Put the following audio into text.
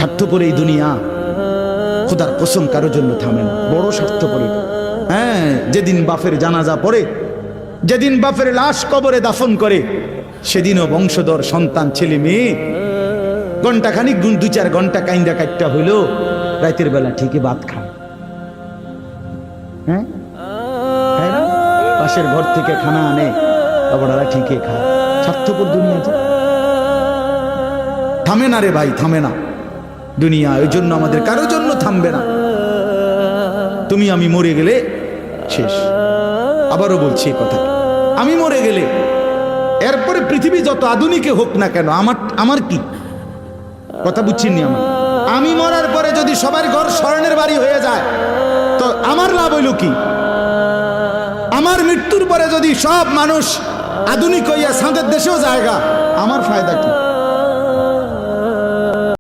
স্বার্থপর এই দুনিয়া, খোদার কসম কারোর জন্য থামে না, বড় স্বার্থপর। হ্যাঁ, যেদিন বাপের জানাজা পড়ে, যেদিন বাপের লাশ কবরে দাফন করে, সেদিনও বংশধর সন্তান ছেলে মেয়ে ঘন্টাখানিক 2-4 ঘন্টা কাইন্দা কাটটা হইল, রাতের বেলা ঠিকই ভাত খায়। হ্যাঁ, খায় না? পাশের ঘর থেকে খানা আনে, বাবারা ঠিকই খায়। স্বার্থপর দুনিয়া যে থামে না রে ভাই, থামে না দুনিয়া। ওই জন্য আমাদের কারোর জন্য থামবে না। তুমি আমি মরে গেলে শেষ। আবারও বলছি এই কথা, আমি মরে গেলে এরপরে পৃথিবী যত আধুনিকে হোক না কেন, আমার কি কথা বুঝছেননি? আমি মরার পরে যদি সবার ঘর স্বর্ণের বাড়ি হয়ে যায় তো আমার লাভ হইল কি? আমার মৃত্যুর পরে যদি সব মানুষ আধুনিক হইয়া সাঁদের দেশেও জায়গা, আমার ফায়দা কি?